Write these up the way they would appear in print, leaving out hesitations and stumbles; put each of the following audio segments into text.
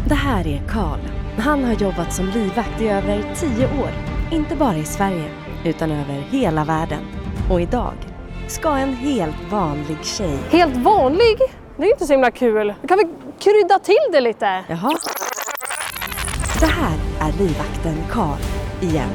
Det här är Karl. Han har jobbat som livvakt i över 10 år. Inte bara i Sverige, utan över hela världen. Och idag ska en helt vanlig tjej... Helt vanlig? Det är inte så himla kul. Kan vi krydda till det lite? Jaha. Det här är livvakten Karl igen.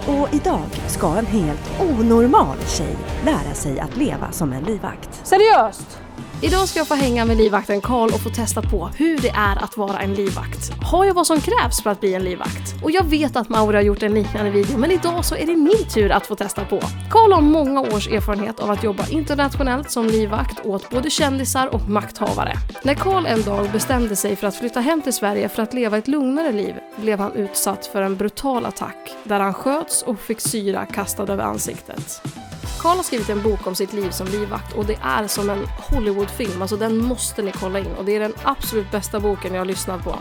Och idag ska en helt onormal tjej lära sig att leva som en livvakt. Seriöst? Idag ska jag få hänga med livvakten Karl och få testa på hur det är att vara en livvakt. Har jag vad som krävs för att bli en livvakt? Och jag vet att Maura har gjort en liknande video, men idag så är det min tur att få testa på. Karl har många års erfarenhet av att jobba internationellt som livvakt åt både kändisar och makthavare. När Karl en dag bestämde sig för att flytta hem till Sverige för att leva ett lugnare liv blev han utsatt för en brutal attack där han sköts och fick syra kastad över ansiktet. Karl har skrivit en bok om sitt liv som livvakt och det är som en Hollywoodfilm, alltså den måste ni kolla in och det är den absolut bästa boken jag har lyssnat på.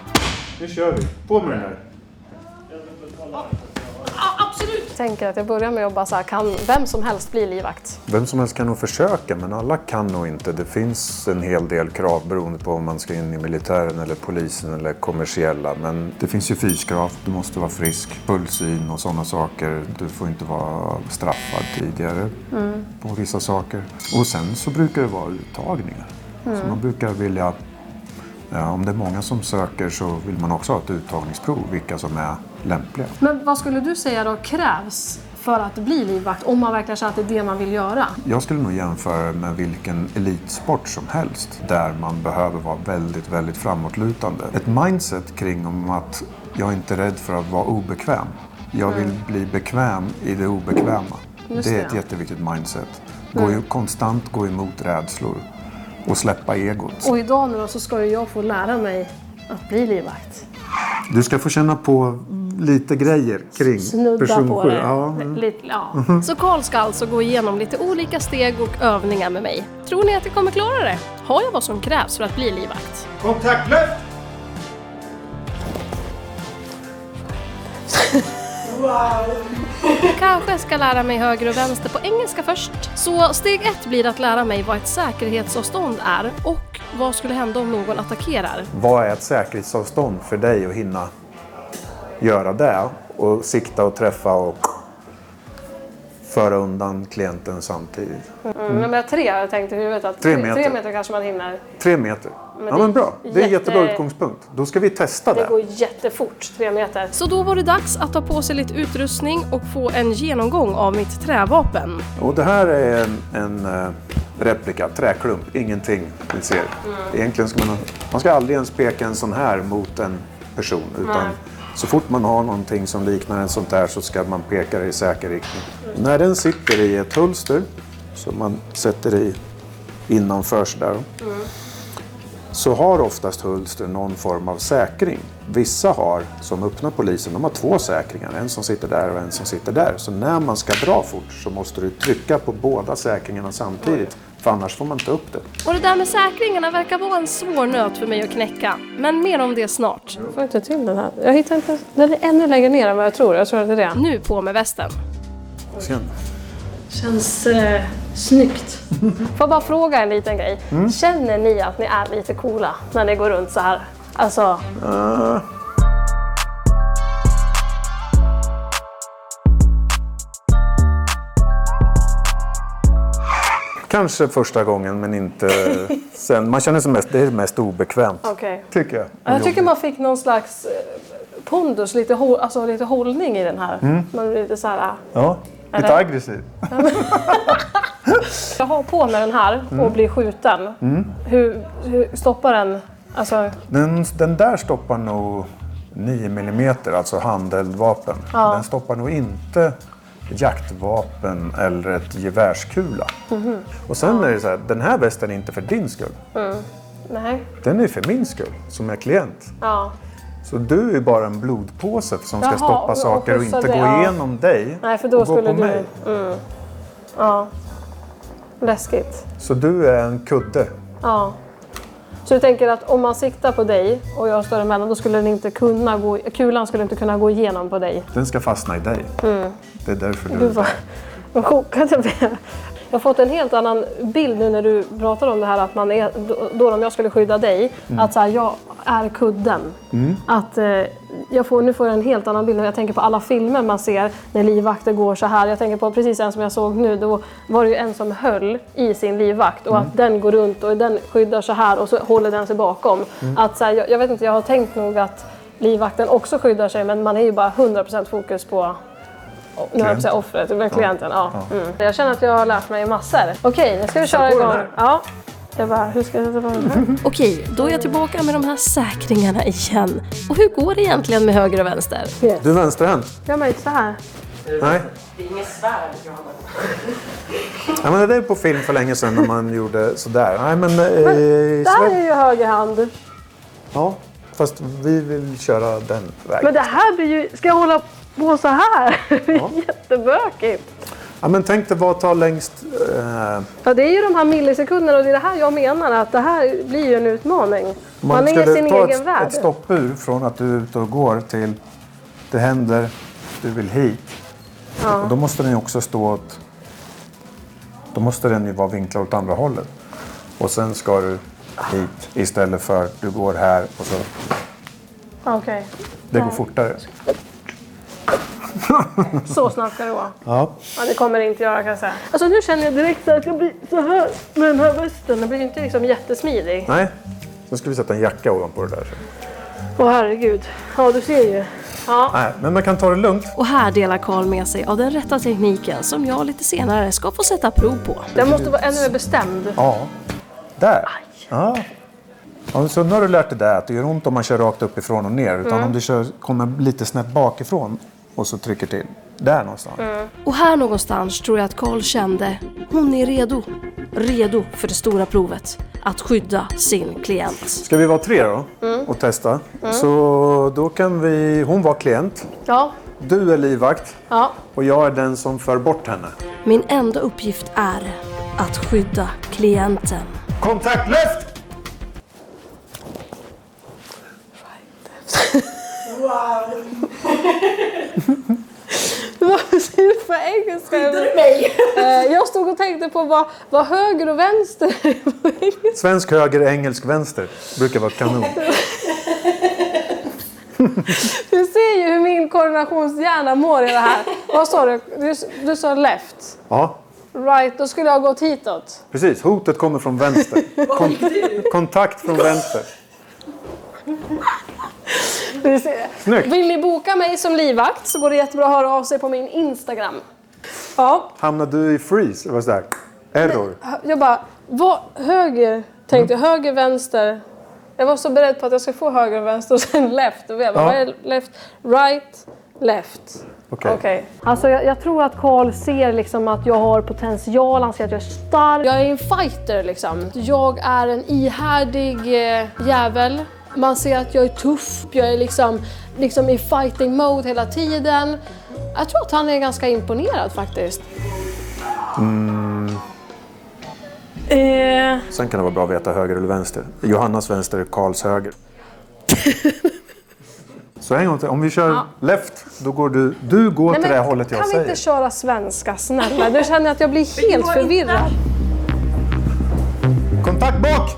Nu kör vi, på med den här. Ja, absolut! Jag tänker att jag börjar med att jobba så här, kan vem som helst bli livvakt? Vem som helst kan nog försöka, men alla kan nog inte. Det finns en hel del krav beroende på om man ska in i militären eller polisen eller kommersiella. Men det finns ju fyskrav, du måste vara frisk, pulsyn och sådana saker. Du får inte vara straffad tidigare på vissa saker. Och sen så brukar det vara uttagningar. Så man brukar vilja... Ja, om det är många som söker så vill man också ha ett uttagningsprov, vilka som är lämpliga. Men vad skulle du säga då krävs för att bli livvakt om man verkligen känner att det är det man vill göra? Jag skulle nog jämföra med vilken elitsport som helst där man behöver vara väldigt, väldigt framåtlutande. Ett mindset kring om att jag inte är rädd för att vara obekväm. Jag vill bli bekväm i det obekväma. Det är ett jätteviktigt mindset. Konstant gå emot rädslor. Och släppa egot. Och idag nu då så ska ju jag få lära mig att bli livvakt. Du ska få känna på lite grejer kring snudda på det. Ja. Lite, ja. Så Karl ska alltså gå igenom lite olika steg och övningar med mig. Tror ni att jag kommer klara det? Har jag vad som krävs för att bli livvakt? Kontaktlyft! Kanske ska lära mig höger och vänster på engelska först. Så steg 1 blir att lära mig vad ett säkerhetsavstånd är och vad skulle hända om någon attackerar. Vad är ett säkerhetsavstånd för dig att hinna göra det och sikta och träffa och föra undan klienten samtidigt? Nummer 3 jag tänkte i huvudet att 3 meter. 3 meter kanske man hinner. 3 meter. Men bra. Det är en jättebra utgångspunkt. Då ska vi testa det. Det går jättefort, 3 meter. Så då var det dags att ta på sig lite utrustning och få en genomgång av mitt trävapen. Och det här är en replika, träklump, ingenting vi ser. Egentligen ska man ska aldrig ens peka en sån här mot en person. Utan så fort man har någonting som liknar en sånt där så ska man peka det i säker riktning. När den sitter i ett hölster, så man sätter i innanför sådär. Så har oftast hölster någon form av säkring. Vissa har, som öppnar polisen, de har 2 säkringar. En som sitter där och en som sitter där. Så när man ska dra fort så måste du trycka på båda säkringarna samtidigt. För annars får man inte upp det. Och det där med säkringarna verkar vara en svår nöt för mig att knäcka. Men mer om det snart. Jag får inte till den här. Jag hittar inte. Den är ännu längre ner än vad jag tror. Jag tror att det är det. Nu på med västen. Känns snyggt. Får jag bara fråga en liten grej. Känner ni att ni är lite coola när ni går runt så här? Alltså... Kanske första gången men inte sen. Man känner sig mest, det är mest obekvämt. Tycker jag. Jag tycker man fick någon slags pondus, lite hållning i den här. Man blir lite så här... Ja, lite aggressiv. Jag har på med den här och blir skjuten. Hur stoppar den? Alltså... Den där stoppar nog 9 mm, alltså handeldvapen. Den stoppar nog inte jaktvapen eller ett gevärskula. Och sen är det så här, den här västen är inte för din skull. Nej. Den är för min skull, som är klient. Så du är bara en blodpåse som ska stoppa saker och inte gå igenom dig. Nej, för då och gå skulle på mig. Läskigt. Så du är en kudde. Så du tänker att om man siktar på dig och jag står emellan, då skulle den inte kunna kulan skulle inte kunna gå igenom på dig. Den ska fastna i dig. Det är därför du... Vad chockad jag blev. Jag har fått en helt annan bild nu när du pratar om det här att man är, då om jag skulle skydda dig, att så här, jag är kudden. Att nu får jag en helt annan bild. Jag tänker på alla filmer man ser när livvakter går så här. Jag tänker på precis en som jag såg nu. Då var det ju en som höll i sin livvakt och att den går runt och den skyddar så här och så håller den sig bakom. Att så här, jag vet inte, jag har tänkt nog att livvakten också skyddar sig, men man är ju bara 100% fokus på offret, med klienten. Ja. Jag känner att jag har lärt mig massor. Okej, nu ska vi köra igång. Ja. Jag bara, hur ska jag sätta på den här? Okej, då är jag tillbaka med de här säkringarna igen. Och hur går det egentligen med höger och vänster? Yes. Du är vänsterhänt? Jag märker så här. Nej. Det är inget svärd, Johanna. Ja, men det är på film för länge sedan när man gjorde sådär. Nej, men det här är ju höger hand. Ja, fast vi vill köra den vägen. Men det här blir ju... Ska jag hålla på så här? Det är jättebökigt. Ja, men tänk dig vad tar längst... Ja, det är ju de här millisekunderna och det är det här jag menar, att det här blir ju en utmaning. Man är i sin egen värld. Ett stoppur från att du är ute och går till det händer, du vill hit. Ja. Och då måste den ju också stå åt... Då måste den ju vara vinklad åt andra hållet. Och sen ska du hit istället för att du går här och så... Okej. Det går fortare. Så snabbt ska det vara. Ja. Ja, det kommer det inte göra, kan jag säga. Alltså nu känner jag direkt att jag blir så här med den här västen. Den blir inte liksom jättesmidig. Nej, så ska vi sätta en jacka ovanpå det där. Åh herregud. Ja, du ser ju. Ja. Nej, men man kan ta det lugnt. Och här delar Carl med sig av den rätta tekniken som jag lite senare ska få sätta prov på. Den måste vara ännu mer bestämd. Ja, där. Ja. Ja, så nu har du lärt dig det att det gör ont om man kör rakt uppifrån och ner. Utan om du kommer lite snett bakifrån och så trycker till. Där någonstans. Och här någonstans tror jag att Carl kände, hon är redo. Redo för det stora provet. Att skydda sin klient. Ska vi vara 3 då och testa? Så då kan vi... Hon var klient. Ja. Du är livvakt. Ja. Och jag är den som för bort henne. Min enda uppgift är att skydda klienten. Kontakt left! Varför säger du på engelska? Skyddar du mig? Jag stod och tänkte på vad höger och vänster är på engelska. Svensk höger, engelsk vänster. Brukar vara kanon. Du ser ju hur min koordinationshjärna mår i det här. Vad sa du? Du sa left. Ja, Right, då skulle jag ha gått hitåt. precis. Hotet kommer från vänster. Kontakt från vänster. Du ser. Snyggt. Vill ni boka mig som livvakt så går det jättebra att höra av sig på min Instagram. Ja, Hamnar du i freeze? Vad där? Error? jag bara, vad höger? Tänkte jag, höger, vänster. Jag var så beredd på att jag ska få höger och vänster och sen left. Och jag bara, Ja. vad är left? Right, left. Okej. Alltså jag tror att Carl ser liksom att jag har potential, han ser att jag är stark. Jag är en fighter liksom. Jag är en ihärdig jävel. Man ser att jag är tuff, jag är liksom i fighting mode hela tiden. Jag tror att han är ganska imponerad faktiskt. Sen kan det vara bra att veta höger eller vänster. Johannas vänster är Karls höger. Så en gång till. Om vi kör left, då går du går till det hållet jag kan säger. vi inte köra svenska, snälla? Du känner att jag blir helt förvirrad. Kontakt bak!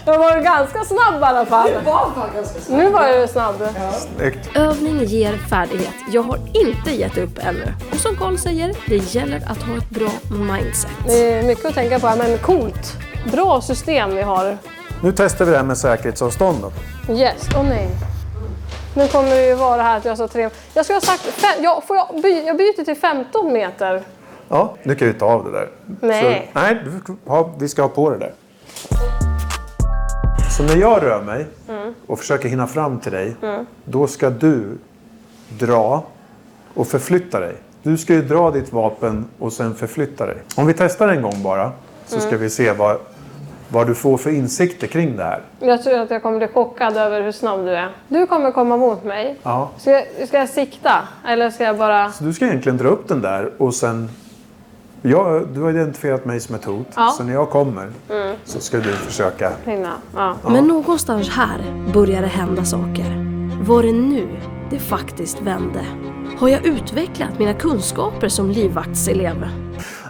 Jag var ganska snabb i alla fall. Det var fan ganska snabbt. Nu var jag snabb. Snyggt. Övning ger färdighet. Jag har inte gett upp ännu. Och som Carl säger, det gäller att ha ett bra mindset. Det är mycket att tänka på här, men coolt. Bra system vi har. Nu testar vi det här med säkerhetsavstånd då. Yes, nej. Nu kommer det ju vara här att jag sa 3. Jag skulle ha sagt, jag byter till 15 meter. Ja, nu kan vi ta av det där. Nej. Så, nej, vi ska ha på det där. Så när jag rör mig och försöker hinna fram till dig, då ska du dra och förflytta dig. Du ska ju dra ditt vapen och sen förflytta dig. Om vi testar en gång bara, så ska vi se vad du får för insikter kring det här. Jag tror att jag kommer bli chockad över hur snabb du är. Du kommer komma mot mig. Ja. Ska jag sikta? Eller ska jag bara... Så du ska egentligen dra upp den där och sen... du har identifierat mig som ett hot. Ja. Så när jag kommer så ska du försöka... hinna? Ja. Men någonstans här börjar det hända saker. Var det nu det faktiskt vände? Har jag utvecklat mina kunskaper som livvaktselev?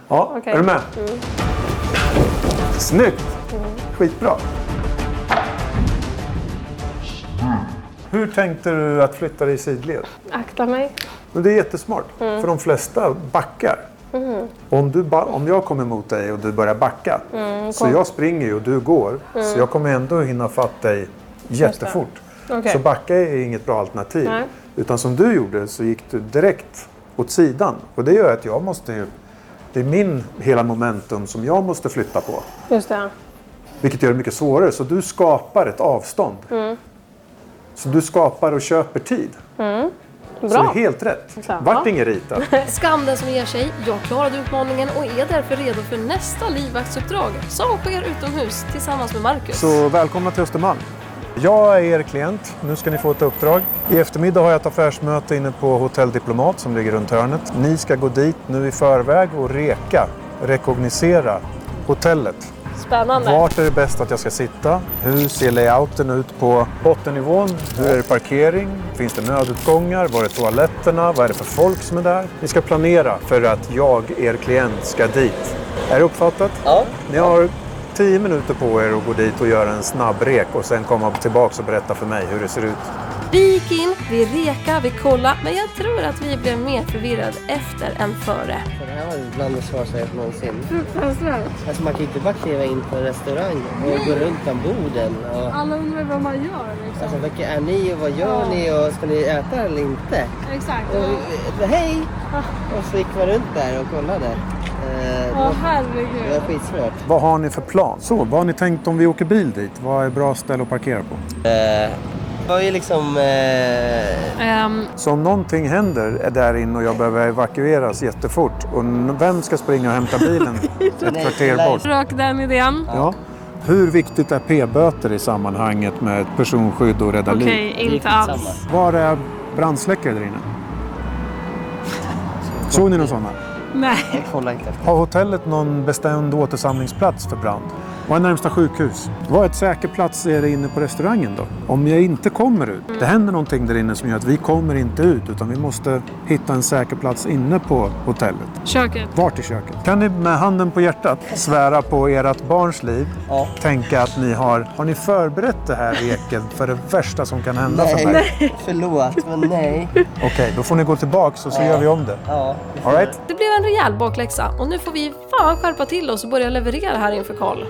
Ja, Okej. är du med? Snyggt! Skitbra. Hur tänkte du att flytta dig i sidled? Akta mig. Men det är jättesmart. För de flesta backar. Om jag kommer mot dig och du börjar backa. Så jag springer ju och du går. Så jag kommer ändå hinna fatt dig jättefort. Okay. Så backa är inget bra alternativ. Nej. Utan som du gjorde så gick du direkt åt sidan. Och det gör att jag måste ju... Det är min hela momentum som jag måste flytta på. Just det. Vilket gör det mycket svårare. Så du skapar ett avstånd. Så du skapar och köper tid. Bra. Så det är helt rätt. Vart ingen ritat. Skam den som ger sig. Jag klarade utmaningen och är därför redo för nästa livvaktsuppdrag som sker utomhus tillsammans med Marcus. Så välkomna till Östermalm. Jag är er klient. Nu ska ni få ett uppdrag. I eftermiddag har jag ett affärsmöte inne på Hotell Diplomat som ligger runt hörnet. Ni ska gå dit nu i förväg och rekognosera hotellet. Spännande. Vart är det bäst att jag ska sitta? Hur ser layouten ut på bottennivån? Hur är det parkering? Finns det nödutgångar? Var är toaletterna? Vad är det för folk som är där? Ni ska planera för att jag, er klient, ska dit. Är det uppfattat? Ja. Ni har 10 minuter på er att gå dit och göra en snabb rek och sen komma tillbaka och berätta för mig hur det ser ut. Vi gick in, vi rekade, vi kollade, men jag tror att vi blev mer förvirrade efter än före. Det här var bland det svåraste jag gjort någonsin. Fruktansvärt. Alltså man kan ju inte bara kliva in på en restaurang och gå runt bland borden. Och, Alla undrar vad man gör liksom. alltså vilka är ni och vad gör ni och ska ni äta eller inte? Exakt. Och, hej! Och så gick man runt där och kollade. Det var herregud. skitsvårt. Vad har ni för plan? Så, vad har ni tänkt om vi åker bil dit? Vad är bra ställe att parkera på? Det var ju liksom... Så om någonting händer där inne och jag behöver evakueras jättefort och vem ska springa och hämta bilen ett kvarter bort? Rök den idén. Ja. Hur viktigt är p-böter i sammanhanget med personskydd och rädda liv? Okej, inte alls. Var är brandsläckare där inne? Såg ni någon sådana? Nej. Jag kollar inte efter. Har hotellet någon bestämd återsamlingsplats för brand? Vad är närmsta sjukhus? Vad är ett säker plats är det inne på restaurangen då? Om jag inte kommer ut, det händer någonting där inne som gör att vi kommer inte ut utan vi måste hitta en säker plats inne på hotellet. Köket. Vart i köket? Kan ni med handen på hjärtat svära på ert barns liv? Ja. Tänka att ni har ni förberett det här reken för det värsta som kan hända för mig? Nej, förlåt men nej. Okej, då får ni gå tillbaks och så gör vi om det. Ja. All right? Det blev en rejäl bakläxa och nu får vi fan skärpa till oss och börja leverera här inför Karl.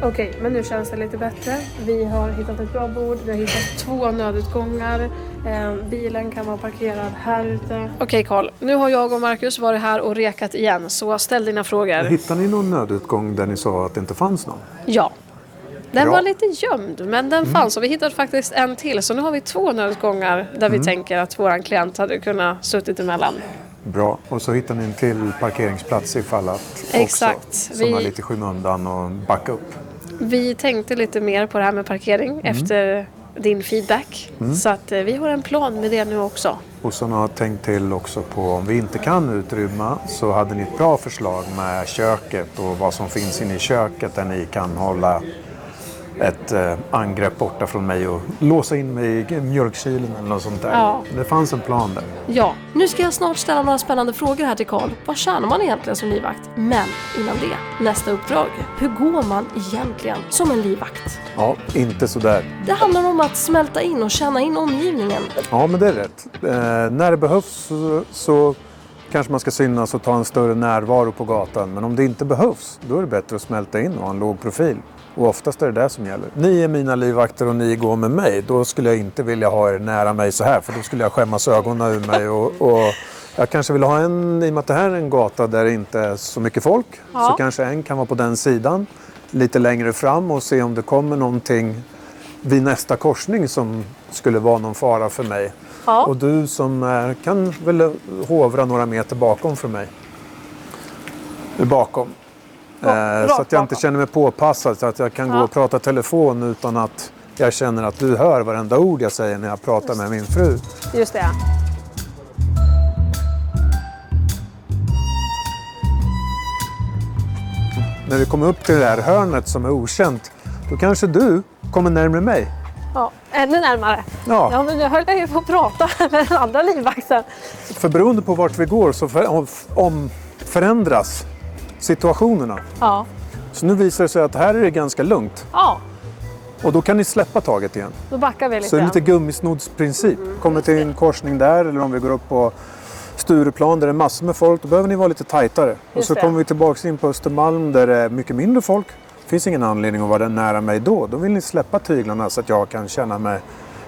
Okej, men nu känns det lite bättre. Vi har hittat ett bra bord, vi har hittat 2 nödutgångar. Bilen kan vara parkerad här ute. Okej Karl, nu har jag och Marcus varit här och rekat igen, så ställ dina frågor. Hittade ni någon nödutgång där ni sa att det inte fanns någon? Ja. Den Bra. var lite gömd, men den fanns och vi hittade faktiskt en till. Så nu har vi 2 nödutgångar där vi tänker att våran klient hade kunnat suttit emellan. Bra. Och så hittar ni en till parkeringsplats ifall att Exakt. också, som är lite i skymundan och backa upp. Vi tänkte lite mer på det här med parkering efter din feedback. Så att vi har en plan med det nu också. Och så har jag tänkt till också på om vi inte kan utrymma så hade ni ett bra förslag med köket och vad som finns inne i köket där ni kan hålla ett angrepp borta från mig och låsa in mig i mjölkkylen eller något sånt där. Ja. Det fanns en plan där. Ja, nu ska jag snart ställa några spännande frågor här till Karl. Vad tjänar man egentligen som livvakt? Men innan det, nästa uppdrag. Hur går man egentligen som en livvakt? Ja, inte sådär. Det handlar om att smälta in och känna in omgivningen. Ja, men det är rätt. När det behövs så kanske man ska synas och ta en större närvaro på gatan. Men om det inte behövs, då är det bättre att smälta in och ha en låg profil. Och oftast är det det som gäller. Ni är mina livvakter och ni går med mig. Då skulle jag inte vilja ha er nära mig så här. För då skulle jag skämmas ögonen ur mig. Och jag kanske vill ha en, i och med att det här är en gata där det inte är så mycket folk. Ja. Så kanske en kan vara på den sidan. Lite längre fram och se om det kommer någonting vid nästa korsning som skulle vara någon fara för mig. Ja. Och du som kan väl hovra några meter bakom för mig. Bakom. Så att jag inte känner mig påpassad. Så att jag kan gå och prata telefon utan att jag känner att du hör varenda ord jag säger när jag pratar med min fru. Just det. När vi kommer upp till det här hörnet som är okänt, då kanske du kommer närmare mig. Ja, ännu närmare. Ja. Ja, men nu höll jag ju på att prata med den andra livvakten. För beroende på vart vi går så förändras situationerna. Ja. Så nu visar det sig att här är det ganska lugnt. Ja, Och då kan ni släppa taget igen. då backar vi lite. Så det är lite gummisnodsprincip. Kommer till en korsning där eller om vi går upp på Stureplan där det är massor med folk, då behöver ni vara lite tajtare. Och så det. kommer vi tillbaka in på Östermalm där det är mycket mindre folk. Det finns ingen anledning att vara där nära mig då. Då vill ni släppa tyglarna så att jag kan känna mig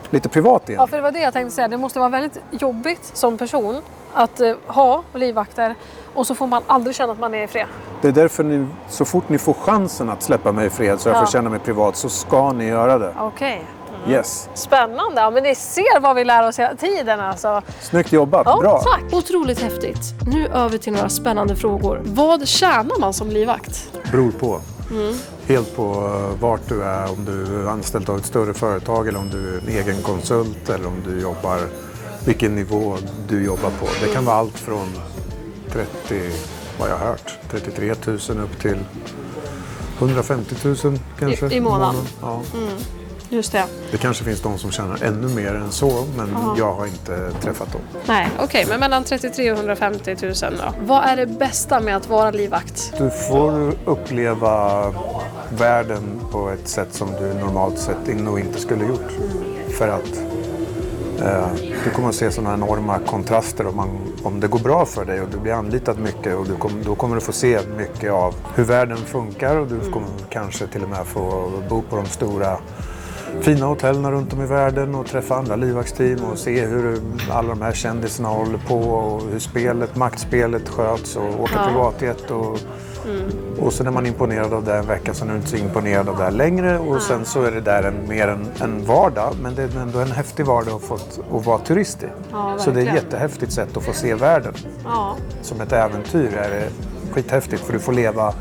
lite privat igen. Ja, för det var det jag tänkte säga. Det måste vara väldigt jobbigt som person att ha livvakter och så får man aldrig känna att man är i fred. Det är därför ni, så fort ni får chansen att släppa mig i fred så jag får känna mig privat så ska ni göra det. Okej. Yes. Spännande. Ja, men ni ser vad vi lär oss hela tiden alltså. Snyggt jobbat, Ja, bra. tack. Otroligt häftigt. Nu över till några spännande frågor. Vad tjänar man som livvakt? Beror på. Helt på vart du är, om du är anställd av ett större företag eller om du är en egen konsult eller om du jobbar, vilken nivå du jobbar på. Det kan vara allt från 33 000 upp till 150 000 kanske. I månaden. Ja. Just det. Det kanske finns de som tjänar ännu mer än så, men jag har inte träffat dem. Nej, okej. Men mellan 33 och 150 000 då. Vad är det bästa med att vara livvakt? Du får uppleva världen på ett sätt som du normalt sett nog inte skulle gjort. För att du kommer att se sådana enorma kontraster om det går bra för dig och du blir anlitad mycket och då kommer du få se mycket av hur världen funkar och du kommer kanske till och med få bo på de stora fina hotellna runt om i världen och träffa andra livvaktsteam och se hur alla de här kändisarna håller på och hur maktspelet sköts och åka privatjet och så är man imponerad av det en vecka, så är du inte så imponerad av det här längre och sen så är det där mer en vardag, men det är ändå en häftig vardag att vara turist i. Ja, så det är ett verkligen. jättehäftigt sätt att få se världen. Ja. Som ett äventyr är det skithäftigt för du får leva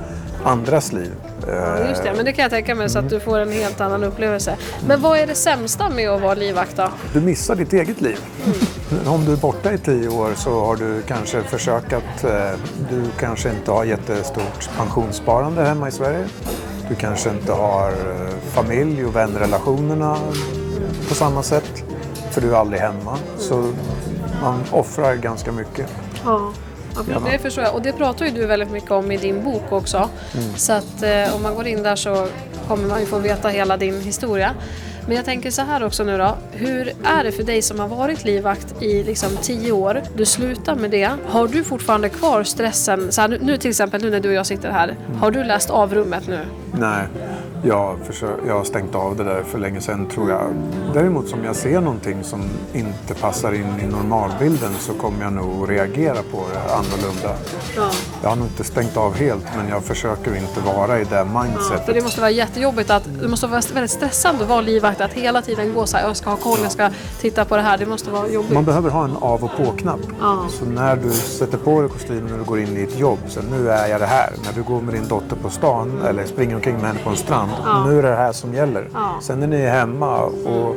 andras liv. Just det, men det kan jag tänka mig så att du får en helt annan upplevelse. Men vad är det sämsta med att vara livvakt då? Du missar ditt eget liv. Om du är borta i 10 år så har du kanske försökt att du kanske inte har jättestort pensionssparande hemma i Sverige. Du kanske inte har familj och vänrelationerna på samma sätt. För du är aldrig hemma. Så man offrar ganska mycket. Ja. Ja, det förstår jag. Och det pratar ju du väldigt mycket om i din bok också. Så att om man går in där så kommer man ju få veta hela din historia. Men jag tänker så här också nu då. Hur är det för dig som har varit livvakt i liksom 10 år? Du slutar med det. Har du fortfarande kvar stressen? Så här, nu till exempel, nu när du och jag sitter här. Har du läst av rummet nu? Nej, jag har stängt av det där för länge sedan tror jag. Däremot som jag ser någonting som inte passar in i normalbilden så kommer jag nog reagera på det annorlunda. Ja. Jag har nog inte stängt av helt men jag försöker inte vara i det mindsetet. För det måste vara jättejobbigt det måste vara väldigt stressande att vara livvakt. Att hela tiden gå så här, jag ska ha koll, jag ska titta på det här. Det måste vara jobbigt. Man behöver ha en av- och på-knapp. Ja. Så när du sätter på dig kostymen och du går in i ett jobb, så nu är jag det här. När du går med din dotter på stan eller springer omkring med henne på en strand, nu är det här som gäller. Ja. Sen är ni hemma och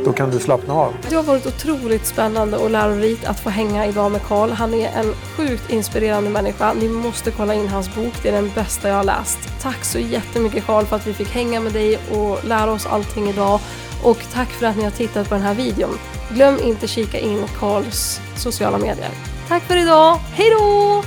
då kan du slappna av. Det har varit otroligt spännande och lärorikt att få hänga idag med Carl. Han är en sjukt inspirerande människa. Ni måste kolla in hans bok. Det är den bästa jag har läst. Tack så jättemycket Carl för att vi fick hänga med dig och lära oss allting idag. Och tack för att ni har tittat på den här videon. Glöm inte kika in Carls sociala medier. Tack för idag. Hej då!